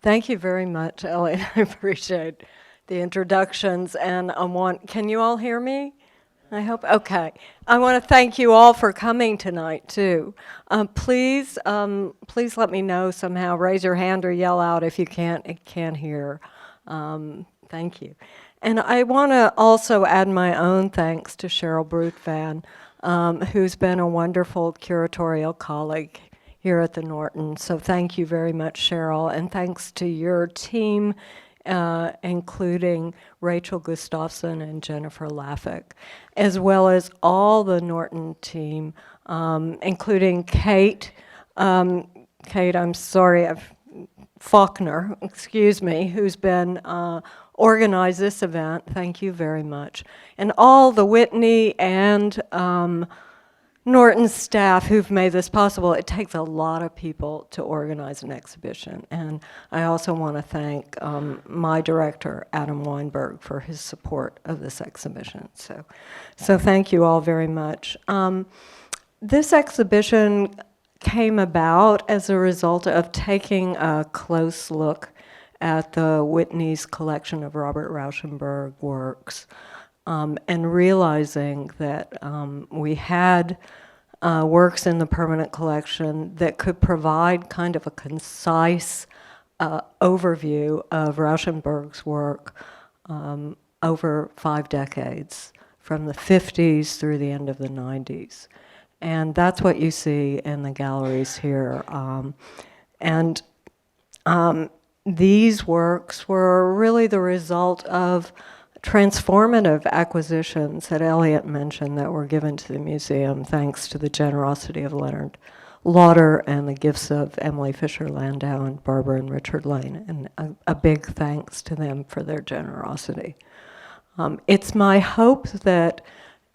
Thank you very much, Elliot. I appreciate the introductions, and can you all hear me? I hope, okay. I want to thank you all for coming tonight, too. Please let me know somehow, raise your hand or yell out if you can't hear. Thank you. And I want to also add my own thanks to Cheryl Brutvan, who's been a wonderful curatorial colleague here at the Norton. So thank you very much, Cheryl, and thanks to your team, including Rachel Gustafson and Jennifer Laffick, as well as all the Norton team, including Kate. Kate, I'm sorry, Faulkner, excuse me, who's been organized this event. Thank you very much. And all the Whitney and Norton staff who've made this possible. It takes a lot of people to organize an exhibition. And I also want to thank my director, Adam Weinberg, for his support of this exhibition. So thank you all very much. This exhibition came about as a result of taking a close look at the Whitney's collection of Robert Rauschenberg works, and realizing that we had works in the permanent collection that could provide kind of a concise overview of Rauschenberg's work over 5 decades, from the 50s through the end of the 90s. And that's what you see in the galleries here. These works were really the result of transformative acquisitions that Elliot mentioned that were given to the museum thanks to the generosity of Leonard Lauder and the gifts of Emily Fisher Landau and Barbara and Richard Lane. And a big thanks to them for their generosity. It's my hope that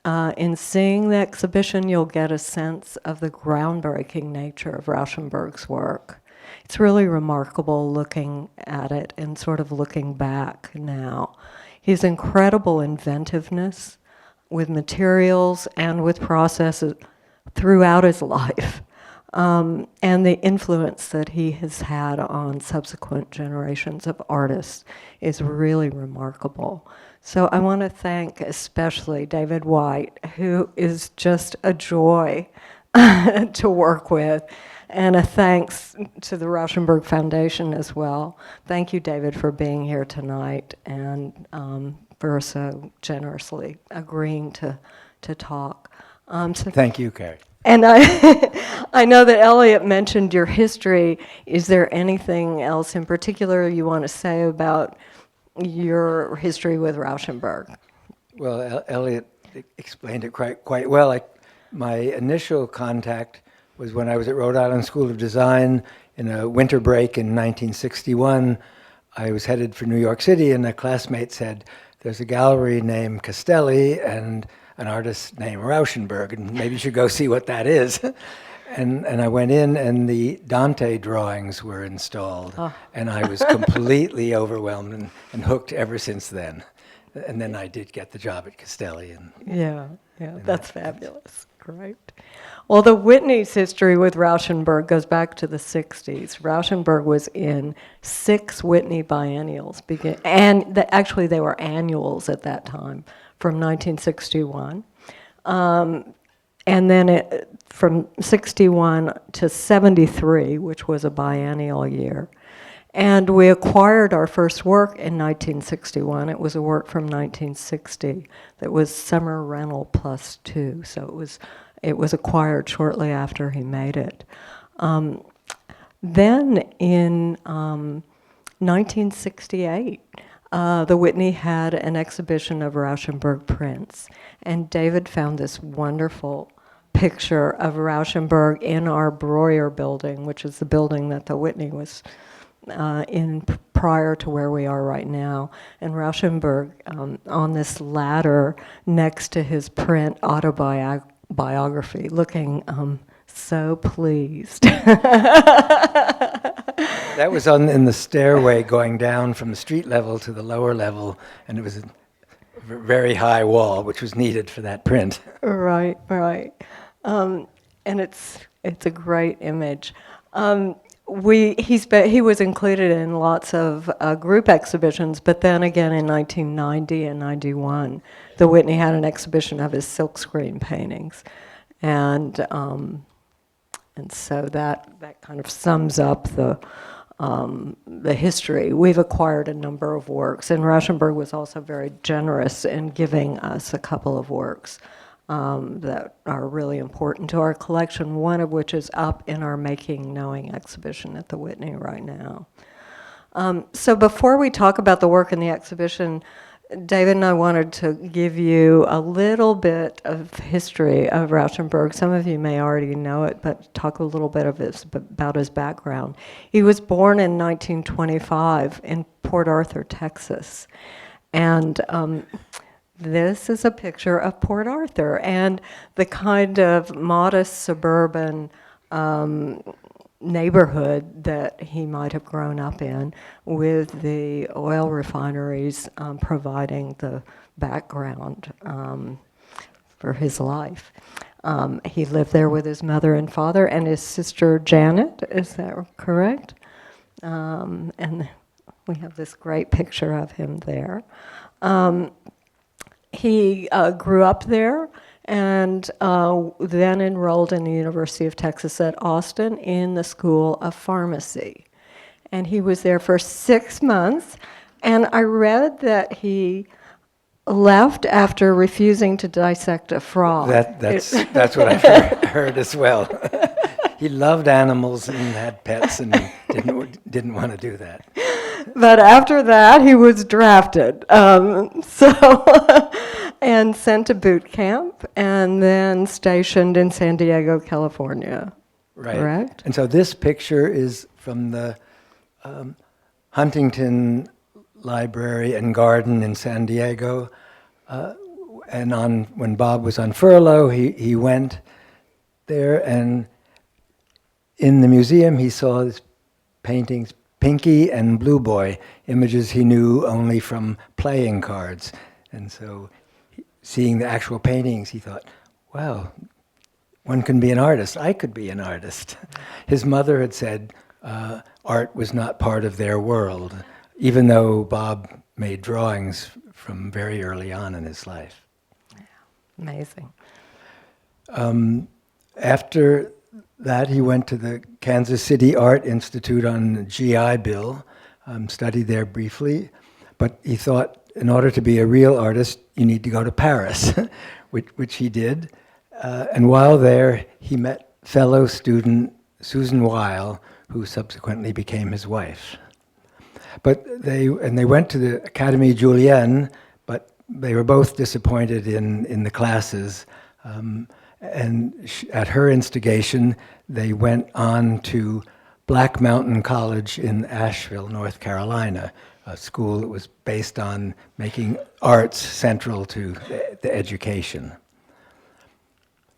in seeing the exhibition, you'll get a sense of the groundbreaking nature of Rauschenberg's work. It's really remarkable looking at it and sort of looking back now. His incredible inventiveness with materials and with processes throughout his life, and the influence that he has had on subsequent generations of artists is really remarkable. So I want to thank especially David White, who is just a joy to work with, and a thanks to the Rauschenberg Foundation as well. Thank you, David, for being here tonight and for so generously agreeing to talk. Thank you, Carrie. And I know that Elliot mentioned your history. Is there anything else in particular you want to say about your history with Rauschenberg? Well, Elliot explained it quite well. My initial contact was when I was at Rhode Island School of Design in a winter break in 1961. I was headed for New York City, and a classmate said, there's a gallery named Castelli and an artist named Rauschenberg, and maybe you should go see what that is. And I went in, and the Dante drawings were installed, and I was completely overwhelmed and hooked ever since then. And then I did get the job at Castelli. Yeah, that's fabulous. Great. Well, the Whitney's history with Rauschenberg goes back to the 60s. Rauschenberg was in 6 Whitney biennials, and actually they were annuals at that time, from 1961. And then from 61 to 73, which was a biennial year. And we acquired our first work in 1961. It was a work from 1960 that was Summer Rental Plus 2. So it was acquired shortly after he made it. Then in 1968, the Whitney had an exhibition of Rauschenberg prints. And David found this wonderful picture of Rauschenberg in our Breuer building, which is the building that the Whitney was in prior to where we are right now. And Rauschenberg on this ladder next to his print autobiography, looking so pleased. That was in the stairway going down from the street level to the lower level, and it was a very high wall, which was needed for that print. Right. And it's a great image. he was included in lots of group exhibitions, but then again in 1990 and 91, the Whitney had an exhibition of his silkscreen paintings, and so that kind of sums up the history. We've acquired a number of works, and Rauschenberg was also very generous in giving us a couple of works that are really important to our collection, one of which is up in our Making Knowing exhibition at the Whitney right now. So before we talk about the work in the exhibition, David and I wanted to give you a little bit of history of Rauschenberg. Some of you may already know it, but talk a little bit about his background. He was born in 1925 in Port Arthur, Texas. And this is a picture of Port Arthur and the kind of modest suburban neighborhood that he might have grown up in, with the oil refineries providing the background for his life. He lived there with his mother and father and his sister Janet, is that correct? And we have this great picture of him there. He grew up there and then enrolled in the University of Texas at Austin in the School of Pharmacy. And he was there for 6 months, and I read that he left after refusing to dissect a frog. That's what I've heard as well. He loved animals and had pets and didn't want to do that. But after that, he was drafted. And sent to boot camp, and then stationed in San Diego, California. Right. Correct? And so this picture is from the Huntington Library and Garden in San Diego. And when Bob was on furlough, he went there, and in the museum he saw his paintings, Pinky and Blue Boy, images he knew only from playing cards. And so seeing the actual paintings, he thought, wow, one can be an artist. I could be an artist. His mother had said art was not part of their world, even though Bob made drawings from very early on in his life. Amazing. After that, he went to the Kansas City Art Institute on the GI Bill, studied there briefly, but he thought, in order to be a real artist, you need to go to Paris, which he did. And while there, he met fellow student Susan Weil, who subsequently became his wife. But they went to the Académie Julienne, but they were both disappointed in the classes. At her instigation, they went on to Black Mountain College in Asheville, North Carolina, a school that was based on making arts central to the education.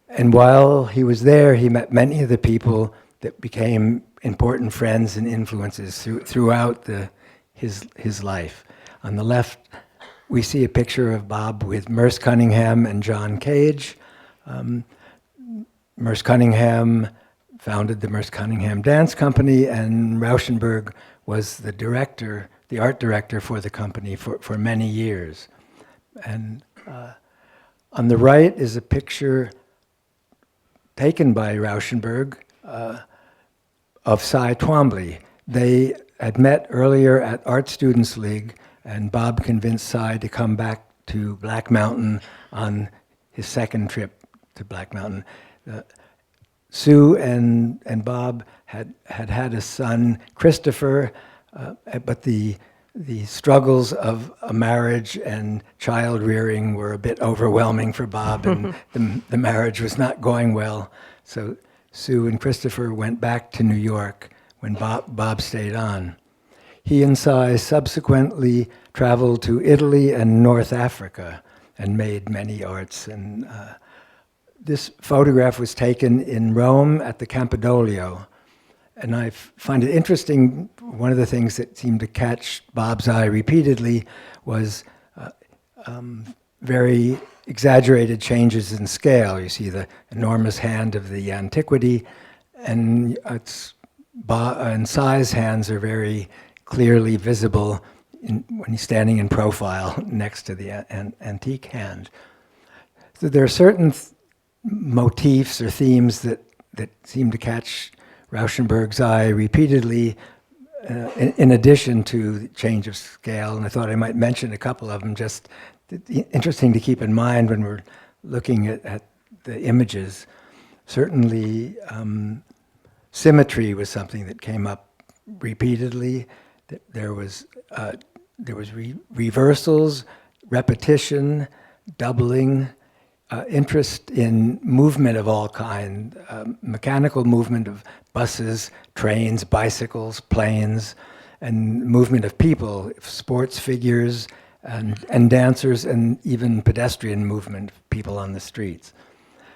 And while he was there, he met many of the people that became important friends and influences throughout his life. On the left, we see a picture of Bob with Merce Cunningham and John Cage. Merce Cunningham founded the Merce Cunningham Dance Company, and Rauschenberg was the art director for the company for many years. And on the right is a picture taken by Rauschenberg of Cy Twombly. They had met earlier at Art Students League, and Bob convinced Cy to come back to Black Mountain on his second trip to Black Mountain. Sue and Bob had a son, Christopher, but the struggles of a marriage and child rearing were a bit overwhelming for Bob, and the marriage was not going well. So Sue and Christopher went back to New York when Bob stayed on. He and Cy subsequently traveled to Italy and North Africa and made many arts. And this photograph was taken in Rome at the Campidoglio. And I find it interesting, one of the things that seemed to catch Bob's eye repeatedly was very exaggerated changes in scale. You see the enormous hand of the antiquity, and it's and size hands are very clearly visible when he's standing in profile next to the antique hand. So there are certain motifs or themes that seem to catch Rauschenberg's eye repeatedly, in addition to the change of scale, and I thought I might mention a couple of them, just interesting to keep in mind when we're looking at the images. Certainly, symmetry was something that came up repeatedly. There was reversals, repetition, doubling, interest in movement of all kind, mechanical movement of buses, trains, bicycles, planes, and movement of people, sports figures, and dancers, and even pedestrian movement of people on the streets.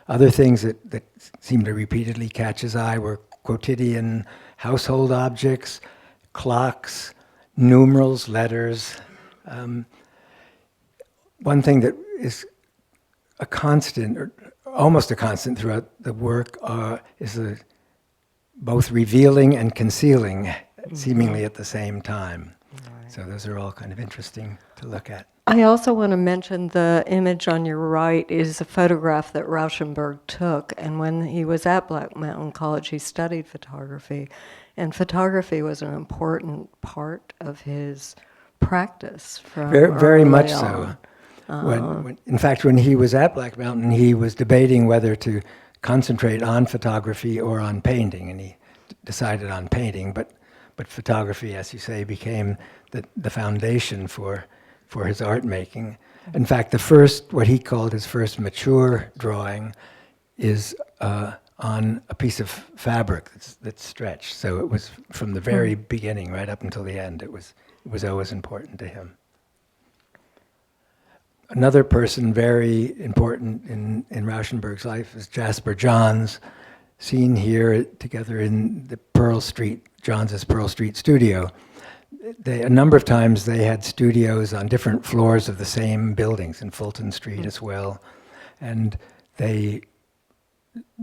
Other things that seemed to repeatedly catch his eye were quotidian household objects, clocks, numerals, letters. One thing that is a constant, or almost a constant throughout the work, is both revealing and concealing, seemingly at the same time. Right. So those are all kind of interesting to look at. I also want to mention the image on your right is a photograph that Rauschenberg took, and when he was at Black Mountain College, he studied photography, and photography was an important part of his practice from very much on. So. In fact, when he was at Black Mountain, he was debating whether to concentrate on photography or on painting, and he decided on painting, but photography, as you say, became the foundation for his art making. In fact, what he called his first mature drawing is on a piece of fabric that's stretched. So it was from the very beginning right up until the end. It was always important to him. Another person very important in Rauschenberg's life is Jasper Johns, seen here together in the Johns' Pearl Street studio. A number of times they had studios on different floors of the same buildings in Fulton Street as well, and they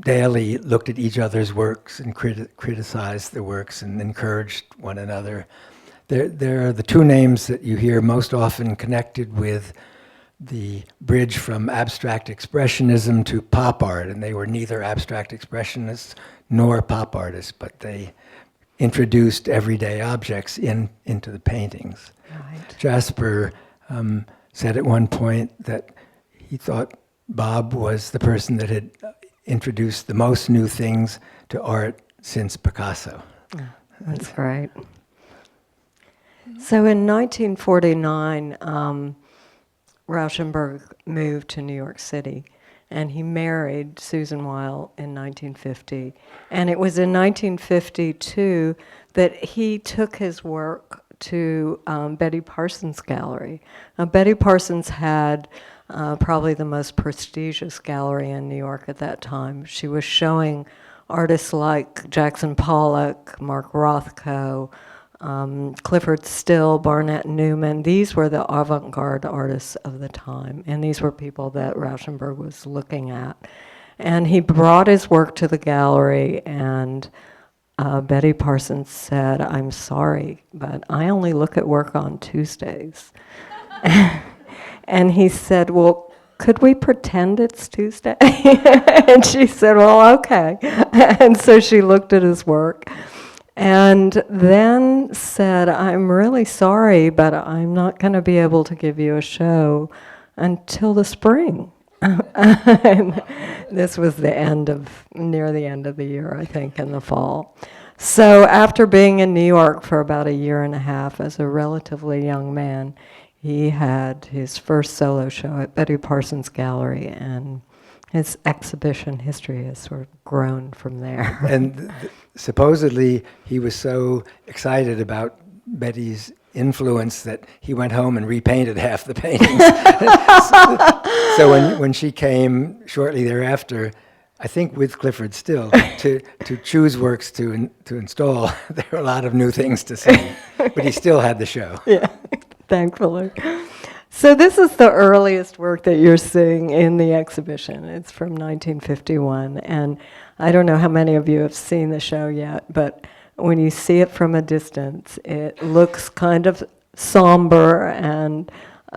daily looked at each other's works and criticized the works and encouraged one another. There are the two names that you hear most often connected with the bridge from abstract expressionism to pop art, and they were neither abstract expressionists nor pop artists, but they introduced everyday objects into the paintings. Right. Jasper said at one point that he thought Bob was the person that had introduced the most new things to art since Picasso. Yeah, that's great. So in 1949, Rauschenberg moved to New York City, and he married Susan Weil in 1950. And it was in 1952 that he took his work to Betty Parsons' gallery. Betty Parsons had probably the most prestigious gallery in New York at that time. She was showing artists like Jackson Pollock, Mark Rothko, Clifford Still, Barnett Newman. These were the avant-garde artists of the time, and these were people that Rauschenberg was looking at. And he brought his work to the gallery, and Betty Parsons said, "I'm sorry, but I only look at work on Tuesdays." And he said, "Well, could we pretend it's Tuesday?" And she said, "Well, okay." And so she looked at his work, and then said, "I'm really sorry, but I'm not going to be able to give you a show until the spring." And this was near the end of the year, I think, in the fall. So after being in New York for about a year and a half as a relatively young man, he had his first solo show at Betty Parsons' gallery, and his exhibition history has sort of grown from there. And supposedly he was so excited about Betty's influence that he went home and repainted half the paintings. So when she came shortly thereafter, I think with Clifford Still, to choose works to install, there were a lot of new things to see. But he still had the show. Yeah, thankfully. So this is the earliest work that you're seeing in the exhibition. It's from 1951, and I don't know how many of you have seen the show yet, but when you see it from a distance, it looks kind of somber and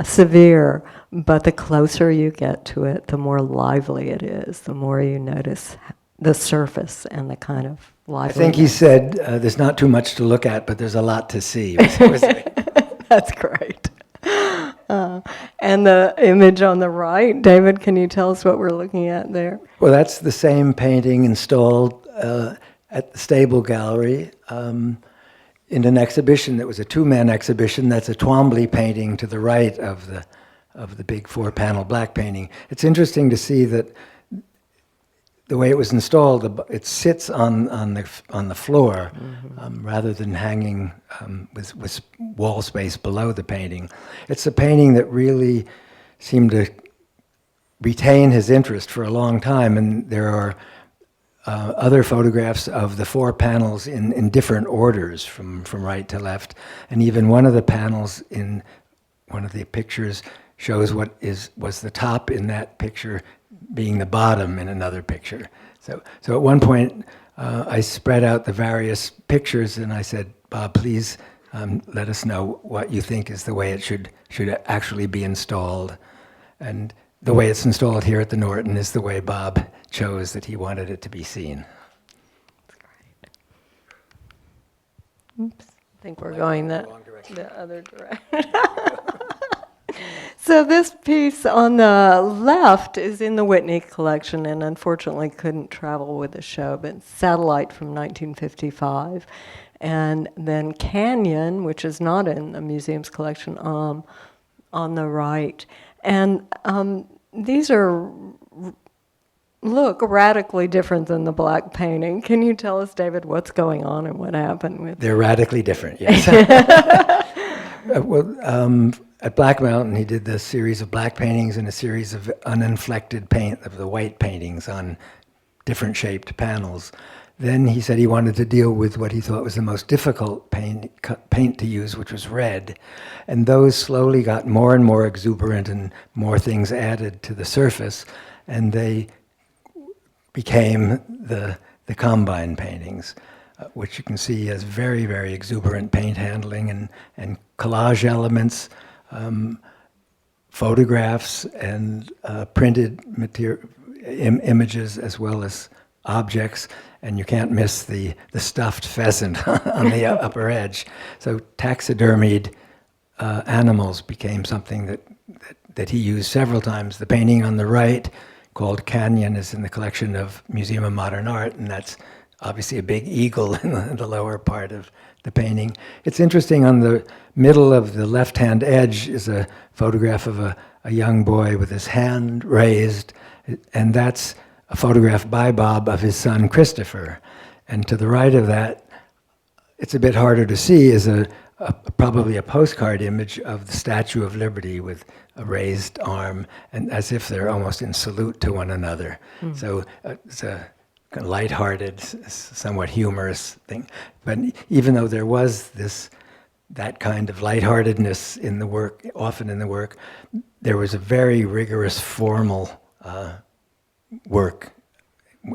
severe, but the closer you get to it, the more lively it is, the more you notice the surface and the kind of liveliness. I think he said there's not too much to look at, but there's a lot to see. That's great. And the image on the right, David, can you tell us what we're looking at there? Well, that's the same painting installed at the Stable Gallery in an exhibition that was a two-man exhibition. That's a Twombly painting to the right of the big four-panel black painting. It's interesting to see that the way it was installed, it sits on the floor rather than hanging with wall space below the painting. It's a painting that really seemed to retain his interest for a long time, and there are other photographs of the four panels in different orders from right to left, and even one of the panels in one of the pictures shows what was the top in that picture being the bottom in another picture. So at one point, I spread out the various pictures and I said, Bob, please let us know what you think is the way it should actually be installed. And the way it's installed here at the Norton is the way Bob chose that he wanted it to be seen. That's great. Oops, I think we're going the other direction. So this piece on the left is in the Whitney collection and unfortunately couldn't travel with the show, but Satellite from 1955. And then Canyon, which is not in the museum's collection, on the right. And these look radically different than the black painting. Can you tell us, David, what's going on and what happened with They're radically different, yes. At Black Mountain, he did this series of black paintings and a series of uninflected paint of the white paintings on different shaped panels. Then he said he wanted to deal with what he thought was the most difficult paint to use, which was red. And those slowly got more and more exuberant and more things added to the surface, and they became the Combine paintings, which you can see as very, very exuberant paint handling and collage elements, photographs and printed images as well as objects, and you can't miss the stuffed pheasant on the upper edge. So taxidermied animals became something that he used several times. The painting on the right, called Canyon, is in the collection of Museum of Modern Art, and that's obviously a big eagle in the lower part of the painting. It's interesting, on the middle of the left-hand edge is a photograph of a young boy with his hand raised, and that's a photograph by Bob of his son Christopher. And to the right of that, it's a bit harder to see, is probably a postcard image of the Statue of Liberty with a raised arm, and as if they're almost in salute to one another. So it's a lighthearted, somewhat humorous thing. But even though there was that kind of lightheartedness in the work, often in the work, there was a very rigorous formal work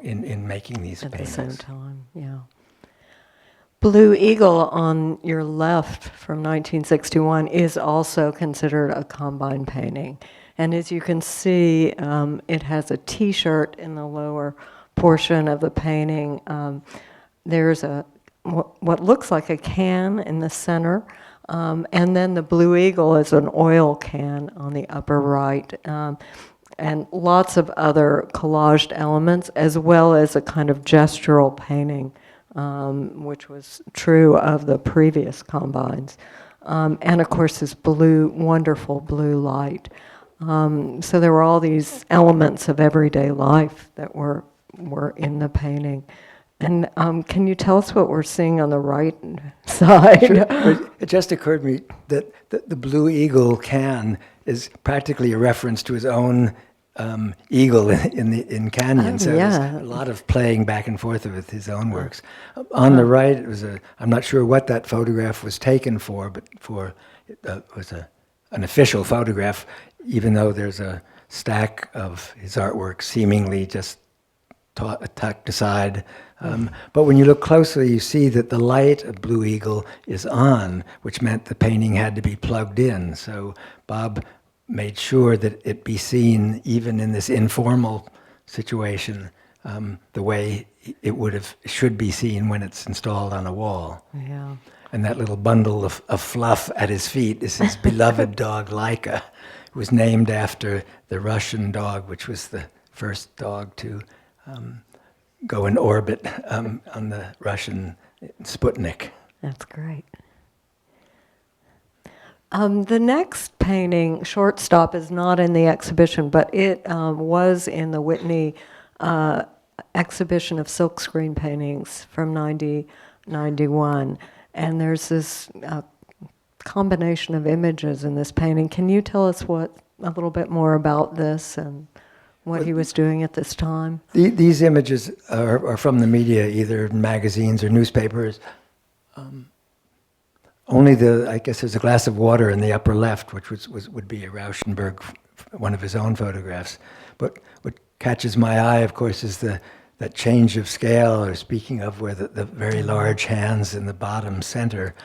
in making these paintings. At the same time, yeah. Blue Eagle on your left from 1961 is also considered a Combine painting. And as you can see, it has a T-shirt in the lower portion of the painting. There's what looks like a can in the center, and then the Blue Eagle is an oil can on the upper right, and lots of other collaged elements, as well as a kind of gestural painting, which was true of the previous Combines. And of course this wonderful blue light. So there were all these elements of everyday life that were in the painting. And can you tell us what we're seeing on the right side? Sure. It just occurred to me that the Blue Eagle can is practically a reference to his own eagle in Canyon. So yeah. there's a lot of playing back and forth with his own works. On the right, it was I'm not sure what that photograph was taken for, but it was an official photograph, even though there's a stack of his artwork seemingly just tucked aside. But when you look closely, you see that the light of Blue Eagle is on, which meant the painting had to be plugged in. So Bob made sure that it be seen even in this informal situation, the way should be seen when it's installed on a wall. Yeah. And that little bundle of fluff at his feet is his beloved dog Laika, who was named after the Russian dog, which was the first dog to go in orbit on the Russian Sputnik. That's great. The next painting, Shortstop, is not in the exhibition, but it was in the Whitney exhibition of silkscreen paintings from 1991. And there's this combination of images in this painting. Can you tell us a little bit more about this and what he was doing at this time? These images are from the media, either magazines or newspapers. Only I guess there's a glass of water in the upper left, which would be a Rauschenberg, one of his own photographs. But what catches my eye, of course, is that change of scale, or speaking of where the very large hands in the bottom center,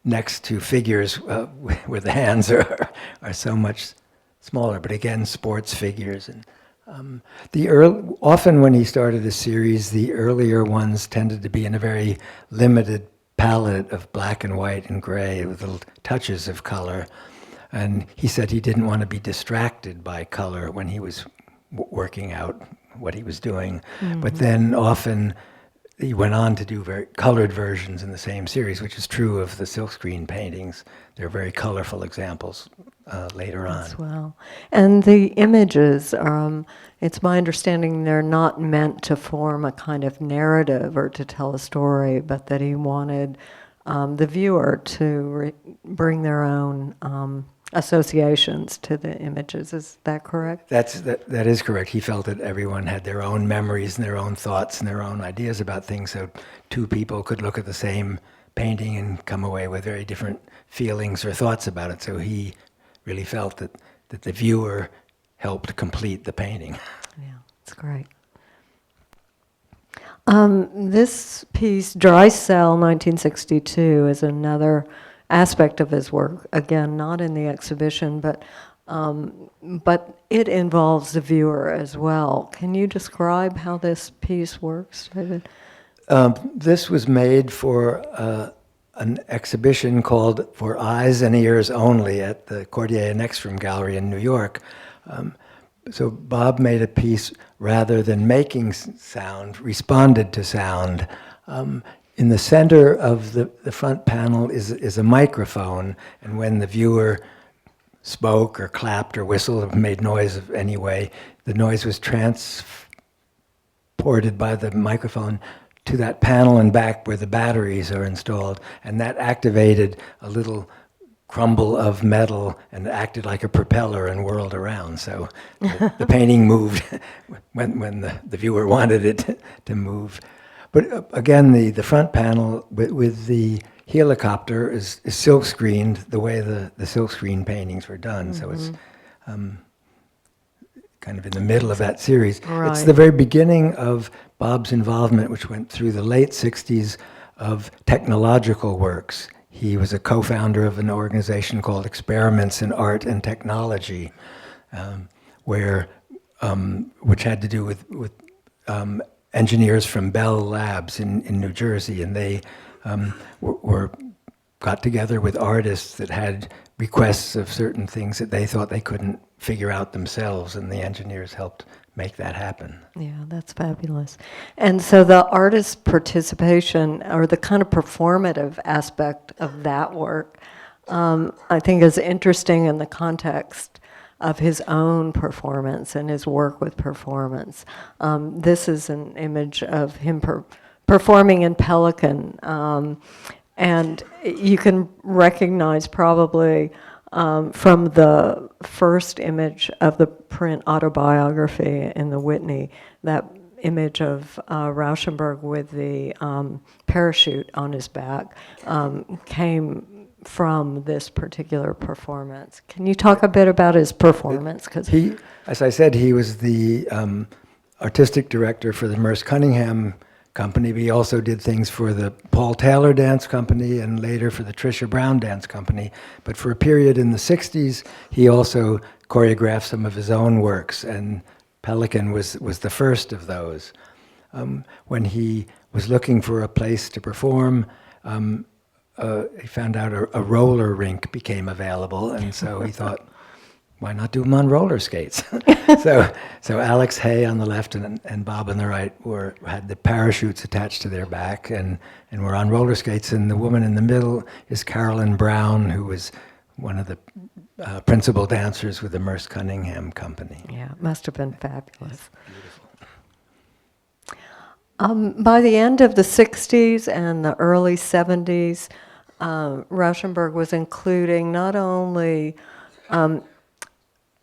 next to figures where the hands are so much smaller, but again, sports figures. And often when he started a series, the earlier ones tended to be in a very limited palette of black and white and gray with little touches of color. And he said he didn't want to be distracted by color when he was working out what he was doing. Mm-hmm. But then often he went on to do very colored versions in the same series, which is true of the silkscreen paintings. They're very colorful examples later on. As well. And the images, it's my understanding they're not meant to form a kind of narrative or to tell a story, but that he wanted the viewer to bring their own associations to the images. Is that correct? That is correct. He felt that everyone had their own memories and their own thoughts and their own ideas about things, so two people could look at the same painting and come away with very different feelings or thoughts about it. So he really felt that the viewer helped complete the painting. Yeah, it's great. This piece, Drycell, 1962, is another aspect of his work. Again, not in the exhibition, but it involves the viewer as well. Can you describe how this piece works, David? This was made for an exhibition called For Eyes and Ears Only at the Cordier and Ekstrom Gallery in New York. So Bob made a piece, rather than making sound, responded to sound. In the center of the front panel is a microphone, and when the viewer spoke or clapped or whistled or made noise of any way, the noise was transported by the microphone to that panel and back where the batteries are installed, and that activated a little crumble of metal and acted like a propeller and whirled around. So the painting moved when the viewer wanted it to move. But again, the front panel with the helicopter is silk screened the way the silk screen paintings were done. Mm-hmm. So it's kind of in the middle of that series. Right. It's the very beginning of Bob's involvement, which went through the late 60s, of technological works. He was a co-founder of an organization called Experiments in Art and Technology, which had to do with engineers from Bell Labs in New Jersey, and they got together with artists that had requests of certain things that they thought they couldn't figure out themselves, and the engineers helped make that happen. Yeah, that's fabulous. And so the artist's participation, or the kind of performative aspect of that work, I think is interesting in the context of his own performance and his work with performance. This is an image of him performing in Pelican, and you can recognize probably from the first image of the print autobiography in the Whitney, that image of Rauschenberg with the parachute on his back came from this particular performance. Can you talk a bit about his performance? 'Cause as I said, he was the artistic director for the Merce Cunningham Company, but he also did things for the Paul Taylor Dance Company and later for the Tricia Brown Dance Company. But for a period in the 60s, he also choreographed some of his own works, and Pelican was the first of those. When he was looking for a place to perform, he found out a roller rink became available, and so he thought, why not do them on roller skates? so Alex Hay on the left and Bob on the right had the parachutes attached to their back and were on roller skates, and the woman in the middle is Carolyn Brown, who was one of the principal dancers with the Merce Cunningham Company. Yeah, it must have been fabulous. Beautiful. By the end of the 60s and the early 70s, Rauschenberg was including not only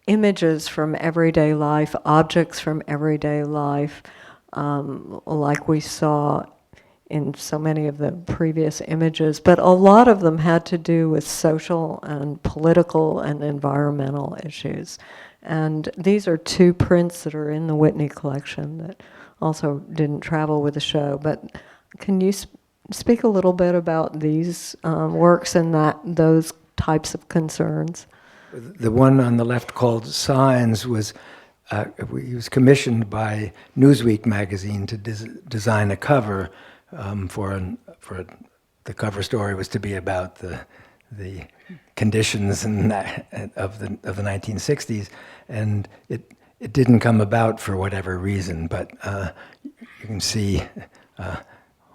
images from everyday life, objects from everyday life, like we saw in so many of the previous images, but a lot of them had to do with social and political and environmental issues. And these are two prints that are in the Whitney collection that also didn't travel with the show. But can you speak a little bit about these works and those types of concerns? The one on the left called Signs was, he was commissioned by Newsweek magazine to design a cover for the cover story was to be about the conditions of the 1960s, and it didn't come about for whatever reason, but you can see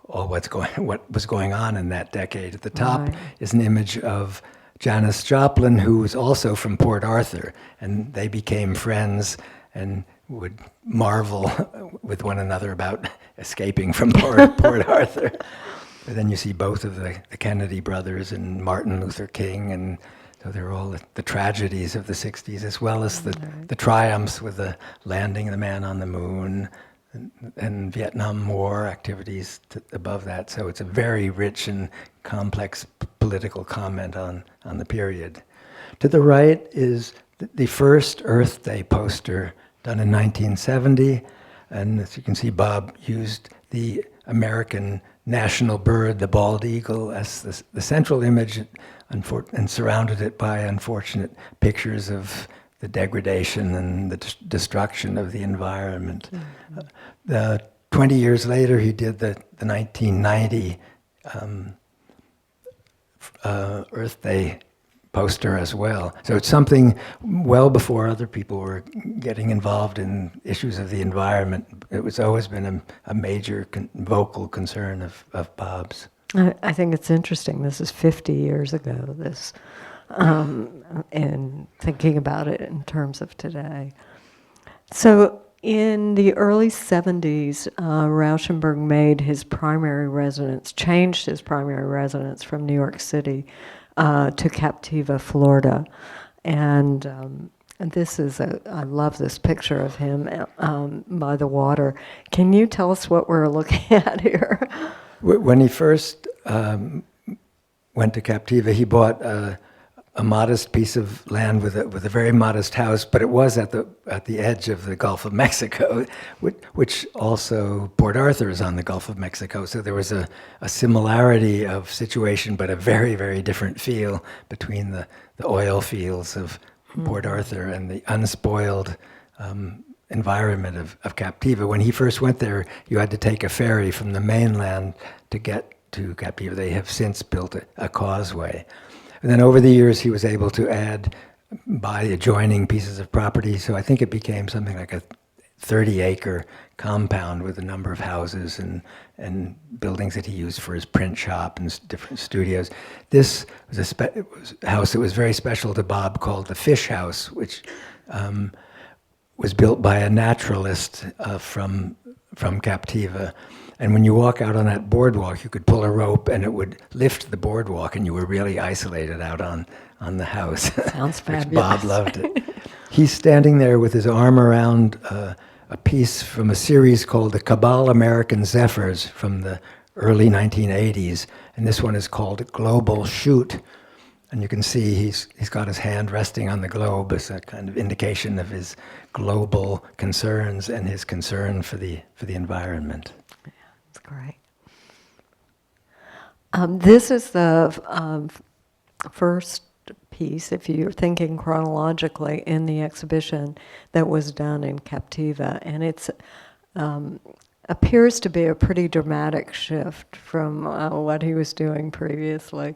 what was going on in that decade. At the top is an image of Janis Joplin, who was also from Port Arthur, and they became friends and would marvel with one another about escaping from Port Arthur. But then you see both of the Kennedy brothers and Martin Luther King, and so they're all the tragedies of the 60s, as well as the triumphs with the landing of the man on the moon and Vietnam War activities above that. So it's a very rich and complex political comment on the period. To the right is the first Earth Day poster done in 1970. And as you can see, Bob used the American national bird, the bald eagle, as the central image and surrounded it by unfortunate pictures of the degradation and the destruction of the environment. 20 years later, he did the 1990 Earth Day poster as well. So it's something well before other people were getting involved in issues of the environment. It was always been a major vocal concern of Bob's. I think it's interesting. This is 50 years ago, and thinking about it in terms of today. So in the early 70s, Rauschenberg changed his primary residence from New York City to Captiva, Florida. And this is I love this picture of him by the water. Can you tell us what we're looking at here? When he first went to Captiva, he bought a modest piece of land with a very modest house, but it was at the edge of the Gulf of Mexico, which also Port Arthur is on the Gulf of Mexico. So there was a similarity of situation, but a very, very different feel between the oil fields of Port Arthur and the unspoiled environment of Captiva. When he first went there, you had to take a ferry from the mainland to get to Captiva. They have since built a causeway. And then over the years, he was able to buy adjoining pieces of property. So I think it became something like a 30-acre compound with a number of houses and buildings that he used for his print shop and different studios. This was a house that was very special to Bob called the Fish House, which was built by a naturalist from Captiva. And when you walk out on that boardwalk, you could pull a rope and it would lift the boardwalk, and you were really isolated out on the house. Sounds fabulous. Which Bob loved it. He's standing there with his arm around a piece from a series called the Cabal American Zephyrs from the early 1980s. And this one is called Global Shoot. And you can see he's got his hand resting on the globe as a kind of indication of his global concerns and his concern for the environment. Yeah, that's great. This is the first piece, if you're thinking chronologically, in the exhibition that was done in Captiva, and it's appears to be a pretty dramatic shift from what he was doing previously.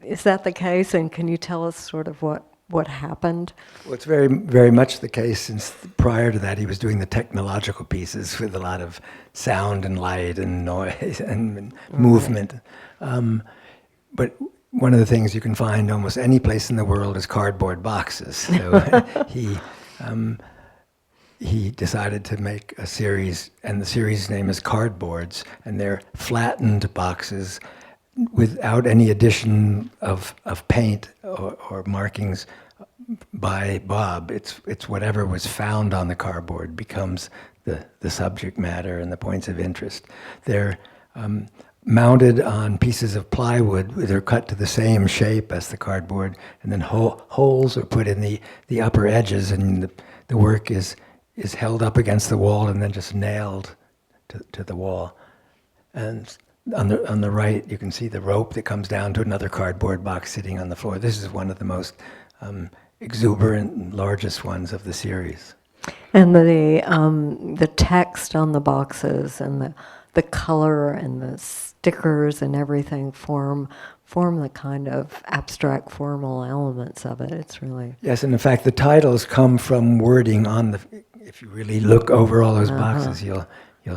Is that the case, and can you tell us sort of what happened? Well, it's very, very much the case, since prior to that he was doing the technological pieces with a lot of sound and light and noise and movement. But one of the things you can find almost any place in the world is cardboard boxes. So he decided to make a series, and the series name is Cardboards, and they're flattened boxes without any addition of paint or markings by Bob. It's whatever was found on the cardboard becomes the subject matter and the points of interest. They're mounted on pieces of plywood. They're cut to the same shape as the cardboard, and then holes are put in the upper edges, and the work is held up against the wall and then just nailed to the wall. And on the right, you can see the rope that comes down to another cardboard box sitting on the floor. This is one of the most exuberant and largest ones of the series. And the text on the boxes and the color and the stickers and everything form the kind of abstract formal elements of it. It's really... Yes, and in fact, the titles come from wording on the... If you really look over all those boxes, you'll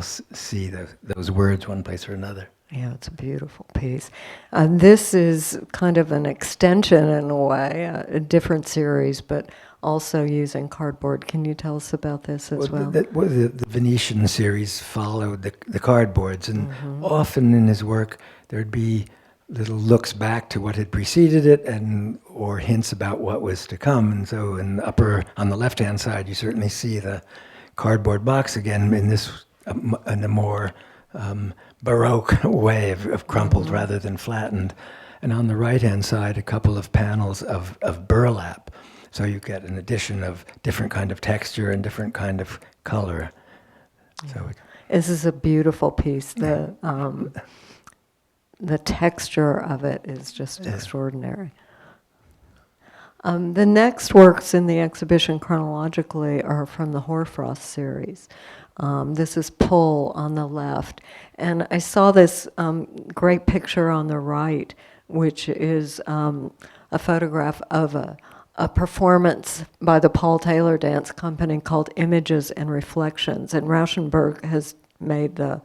see those words one place or another. Yeah, it's a beautiful piece. This is kind of an extension in a way, a different series, but also using cardboard. Can you tell us about this as well? The Venetian series followed the cardboards, and often in his work there'd be little looks back to what had preceded it, or hints about what was to come. And so in the upper, on the left-hand side, you certainly see the cardboard box again in a more Baroque way of crumpled rather than flattened. And on the right-hand side, a couple of panels of burlap. So you get an addition of different kind of texture and different kind of color. Yeah. So this is a beautiful piece. The texture of it is just extraordinary. The next works in the exhibition chronologically are from the Hoarfrost series. This is Pull on the left. And I saw this great picture on the right, which is a photograph of a performance by the Paul Taylor Dance Company called Images and Reflections. And Rauschenberg has made the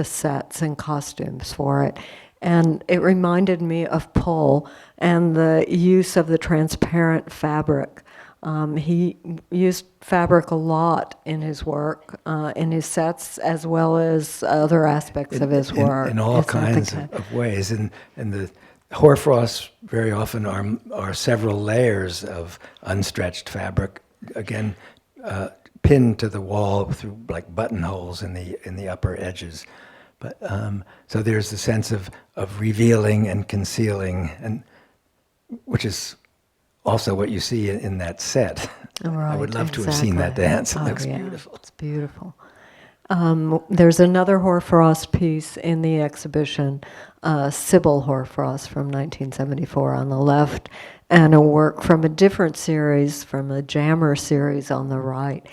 sets and costumes for it. And it reminded me of Pull and the use of the transparent fabric. He used fabric a lot in his work, in his sets, as well as other aspects of his work. In all kinds of ways. And the Hoarfrost very often are several layers of unstretched fabric, again, pinned to the wall through like buttonholes in the upper edges. But so there's the sense of revealing and concealing, and which is also what you see in that set. Right, I would love to have seen that dance. It looks beautiful. It's beautiful. There's another Hoarfrost piece in the exhibition, Sybil Hoarfrost from 1974 on the left, and a work from a different series, from the Jammer series on the right.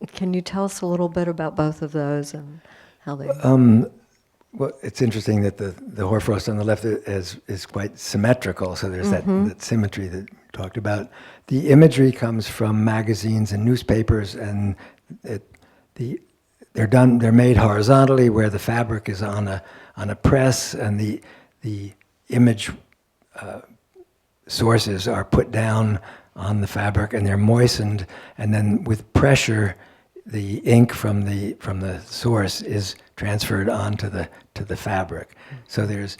Can you tell us a little bit about both of those and how they... Well, it's interesting that the Hoarfrost on the left is quite symmetrical, so there's that symmetry that you talked about. The imagery comes from magazines and newspapers, and they're made horizontally, where the fabric is on a press, and the image sources are put down on the fabric, and they're moistened, and then with pressure, the ink from the source is transferred onto the fabric. So there's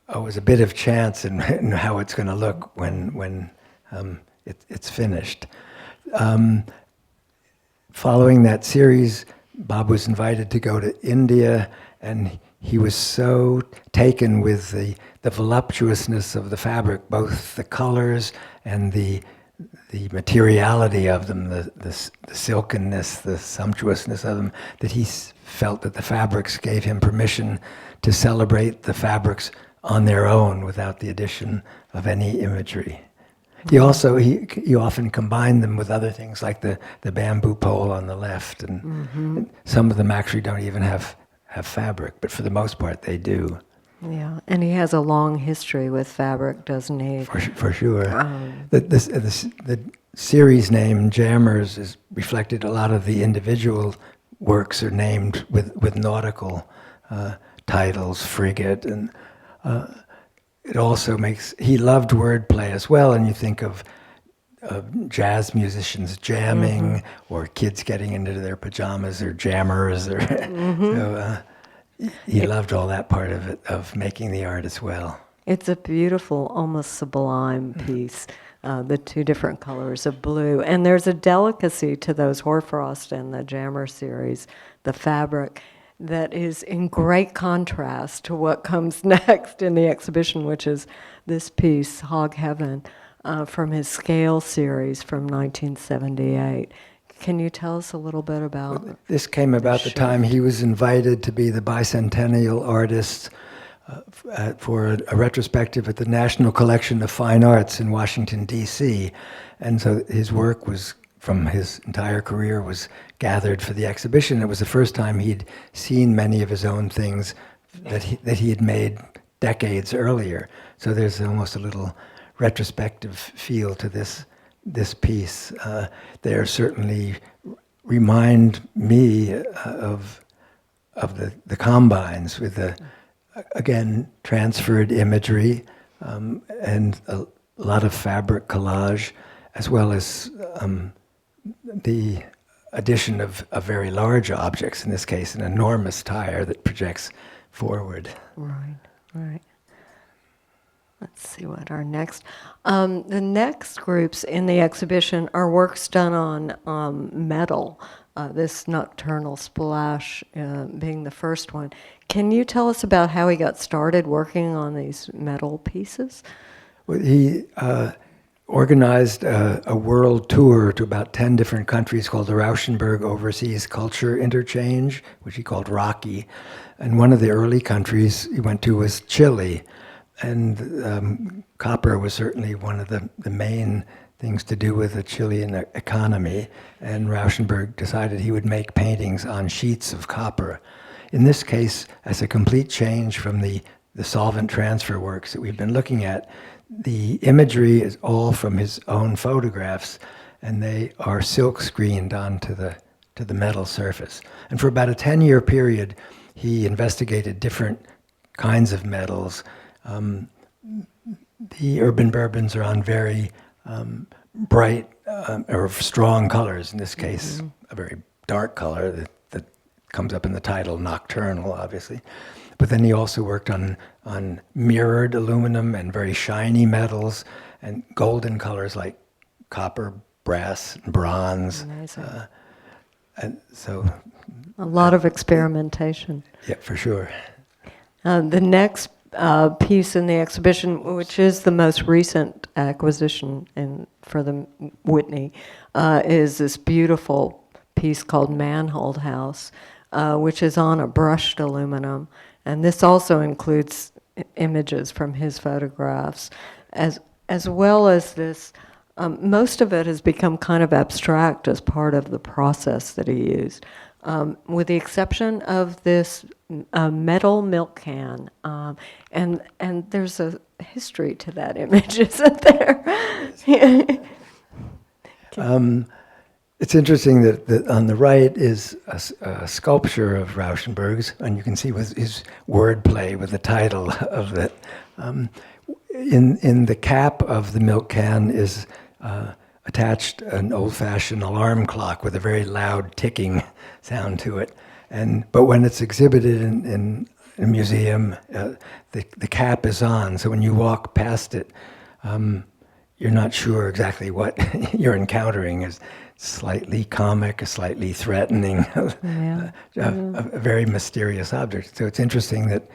always a bit of chance in how it's going to look when it's finished. Following that series, Bob was invited to go to India, and he was so taken with the voluptuousness of the fabric, both the colors and the materiality of them, the silkenness, the sumptuousness of them, that he felt that the fabrics gave him permission to celebrate the fabrics on their own without the addition of any imagery. He often combined them with other things like the bamboo pole on the left, and some of them actually don't even have fabric, but for the most part they do. Yeah, and he has a long history with fabric, doesn't he? For sure. The series name Jammers is reflected. A lot of the individual works are named with nautical titles, frigate, and it also makes. He loved wordplay as well, and you think of jazz musicians jamming, or kids getting into their pajamas, or jammers, or so. He loved all that part of it, of making the art as well. It's a beautiful, almost sublime piece, the two different colors of blue. And there's a delicacy to those Hoarfrost and the Jammer series, the fabric, that is in great contrast to what comes next in the exhibition, which is this piece, Hog Heaven, from his Scale series from 1978. Can you tell us a little bit about this? Came about the time he was invited to be the bicentennial artist for a retrospective at the National Collection of Fine Arts in Washington, D.C. And so his work was, from his entire career, was gathered for the exhibition. It was the first time he'd seen many of his own things that he had made decades earlier. So there's almost a little retrospective feel to this piece. They certainly remind me of the combines with the, again, transferred imagery and a lot of fabric collage, as well as the addition of very large objects, in this case an enormous tire that projects forward. Right. Let's see what our next. The next groups in the exhibition are works done on metal, this nocturnal splash being the first one. Can you tell us about how he got started working on these metal pieces? Well, he organized a world tour to about 10 different countries called the Rauschenberg Overseas Culture Interchange, which he called Rocky. And one of the early countries he went to was Chile. And copper was certainly one of the main things to do with the Chilean economy. And Rauschenberg decided he would make paintings on sheets of copper. In this case, as a complete change from the solvent transfer works that we've been looking at, the imagery is all from his own photographs, and they are silk screened onto the metal surface. And for about a 10-year period, he investigated different kinds of metals. The urban bourbons are on very bright or strong colors. In this case, a very dark color that comes up in the title, nocturnal, obviously. But then he also worked on mirrored aluminum and very shiny metals and golden colors like copper, brass, and bronze. And so a lot of experimentation. Yeah, for sure. The next piece in the exhibition, which is the most recent acquisition for the Whitney, is this beautiful piece called Manhold House, which is on a brushed aluminum. And this also includes images from his photographs, as well as this. Most of it has become kind of abstract as part of the process that he used, with the exception of this metal milk can. And there's a history to that image, isn't there? It's interesting that on the right is a sculpture of Rauschenberg's, and you can see with his wordplay with the title of it. In the cap of the milk can is attached an old-fashioned alarm clock with a very loud ticking sound to it. But when it's exhibited in a museum, the cap is on, so when you walk past it, you're not sure exactly what you're encountering. slightly comic, slightly threatening, Yeah. a very mysterious object. So it's interesting that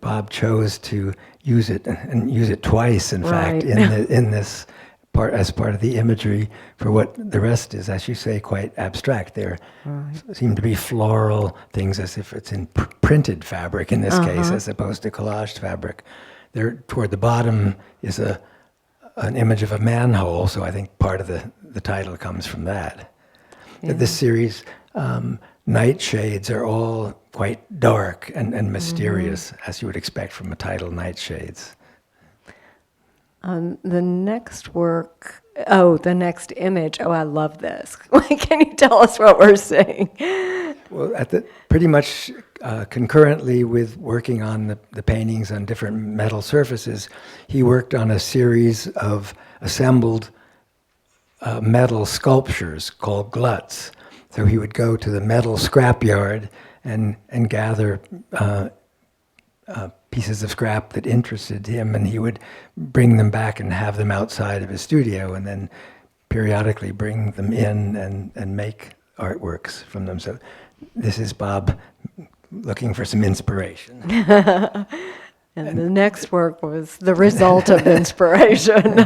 Bob chose to use it and use it twice, in fact, Right. in this part as part of the imagery for what the rest is, as you say, quite abstract. There Right. seem to be floral things, as if it's in printed fabric in this case, as opposed to collaged fabric. There, toward the bottom, is an image of a manhole, so I think part of the title comes from that. Yeah. This series, Nightshades, are all quite dark and mysterious, as you would expect from a title, Nightshades. The next work, the next image. Oh, I love this. Can you tell us what we're seeing? Well, pretty much concurrently with working on the paintings on different metal surfaces, he worked on a series of assembled metal sculptures called gluts. So he would go to the metal scrapyard and gather pieces of scrap that interested him, and he would bring them back and have them outside of his studio, and then periodically bring them in and make artworks from them. So this is Bob looking for some inspiration. And the next work was the result of inspiration.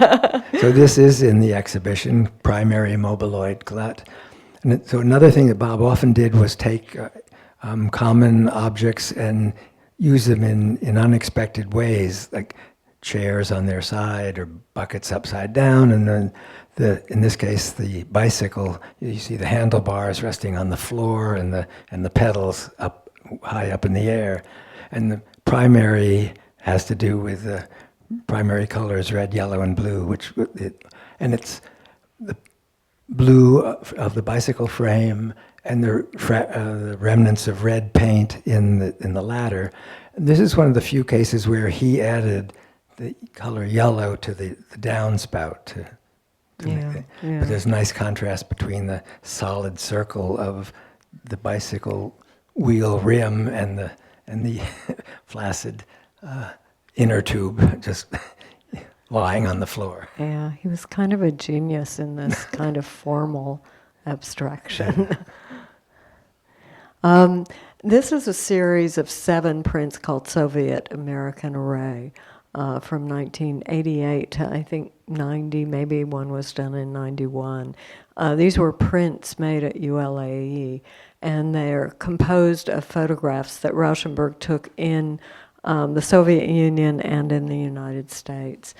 So this is in the exhibition, Primary Mobile Glut. And so another thing that Bob often did was take common objects and use them in unexpected ways, like chairs on their side or buckets upside down, and then in this case the bicycle. You see the handlebars resting on the floor and the pedals up high up in the air, and the primary has to do with the primary colors red, yellow, and blue, and it's the blue of the bicycle frame and the remnants of red paint in the latter. And this is one of the few cases where he added the color yellow to the downspout to make it. But there's a nice contrast between the solid circle of the bicycle wheel rim and the flaccid inner tube just lying on the floor. Yeah, he was kind of a genius in this kind of formal abstraction. This is a series of 7 prints called Soviet American Array from 1988 to I think 90, maybe one was done in 91. These were prints made at ULAE, and they're composed of photographs that Rauschenberg took in the Soviet Union and in the United States.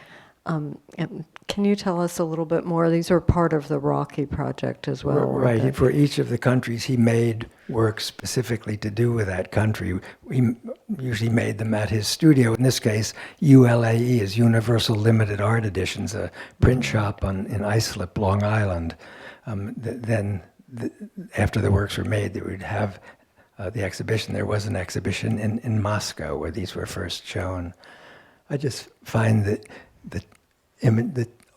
And can you tell us a little bit more? These are part of the Rocky project as well. Right. For each of the countries, he made work specifically to do with that country. He usually made them at his studio. In this case, ULAE is Universal Limited Art Editions, a print shop in Islip, Long Island. After the works were made, they would have the exhibition. There was an exhibition in Moscow where these were first shown. I just find that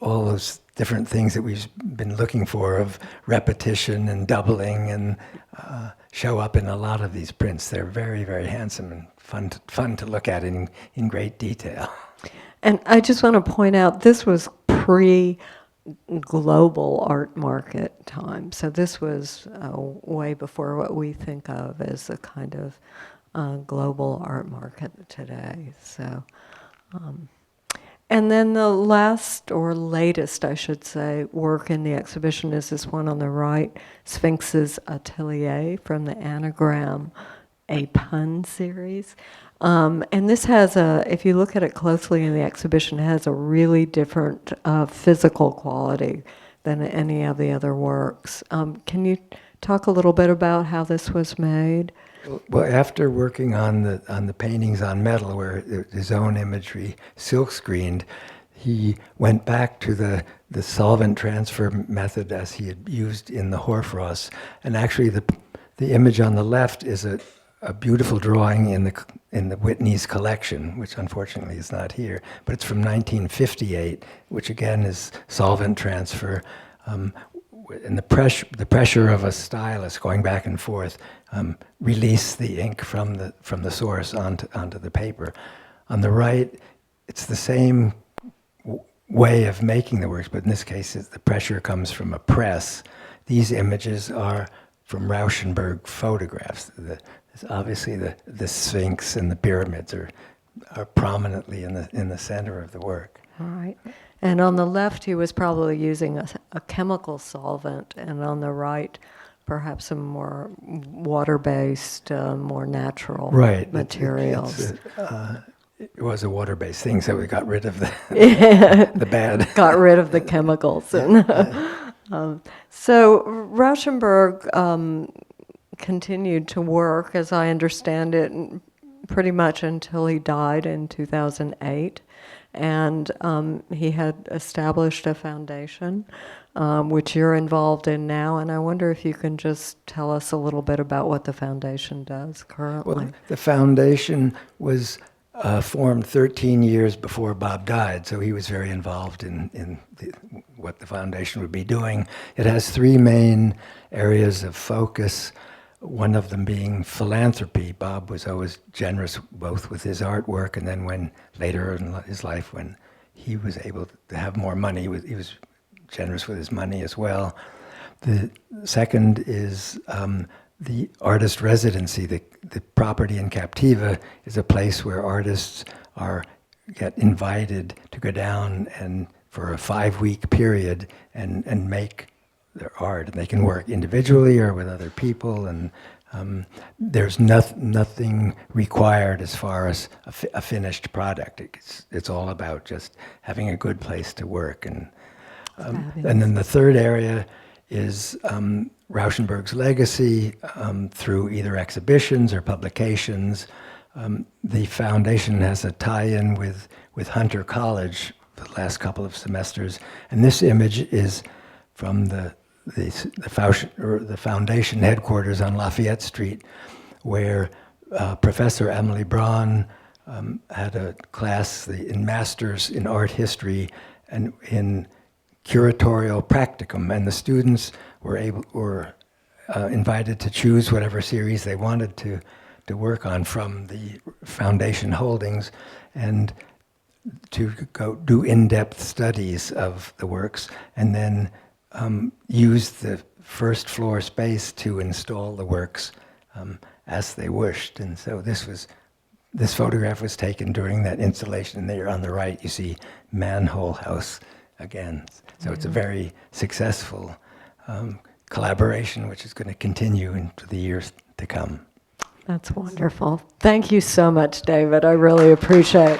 all those different things that we've been looking for of repetition and doubling and show up in a lot of these prints. They're very, very handsome and fun to look at in great detail. And I just want to point out, this was pre-global art market time. So this was way before what we think of as a kind of global art market today. So. And then the last, or latest, I should say, work in the exhibition is this one on the right, Sphinx's Atelier from the Anagram, a pun series. And this has if you look at it closely in the exhibition, it has a really different physical quality than any of the other works. Can you talk a little bit about how this was made? Well, after working on the paintings on metal, where his own imagery silk-screened, he went back to the solvent transfer method as he had used in the Hoarfrost. And actually, the image on the left is a beautiful drawing in the Whitney's collection, which unfortunately is not here. But it's from 1958, which again is solvent transfer. And the pressure of a stylus going back and forth release the ink from the source onto the paper. On the right, it's the same way of making the works, but in this case, the pressure comes from a press these images are from Rauschenberg photographs. Obviously the Sphinx and the pyramids are prominently in the center of the work. All right. And on the left, he was probably using a chemical solvent, and on the right, perhaps some more water-based, more natural materials. It was a water-based thing, so we got rid of the the bad. Got rid of the chemicals. So Rauschenberg continued to work, as I understand it, pretty much until he died in 2008. And he had established a foundation, which you're involved in now. And I wonder if you can just tell us a little bit about what the foundation does currently. Well, the foundation was formed 13 years before Bob died, so he was very involved in what the foundation would be doing. It has three main areas of focus, one of them being philanthropy. Bob was always generous both with his artwork and then when later in his life when he was able to have more money, he was generous with his money as well. The second is the artist residency. The property in Captiva is a place where artists get invited to go down and for a 5-week period and make their art. And they can work individually or with other people, and there's nothing required as far as a finished product. It's all about just having a good place to work. And then the third area is Rauschenberg's legacy through either exhibitions or publications. The foundation has a tie-in with Hunter College the last couple of semesters, and this image is from the foundation headquarters on Lafayette Street, where Professor Emily Braun had a class in Masters in Art History and in Curatorial Practicum, and the students were invited to choose whatever series they wanted to work on from the foundation holdings, and to go do in-depth studies of the works, and then use the first floor space to install the works as they wished. And so this photograph was taken during that installation, and there on the right you see Manhole House again. So it's a very successful collaboration which is going to continue into the years to come. That's wonderful. Thank you so much, David. I really appreciate it.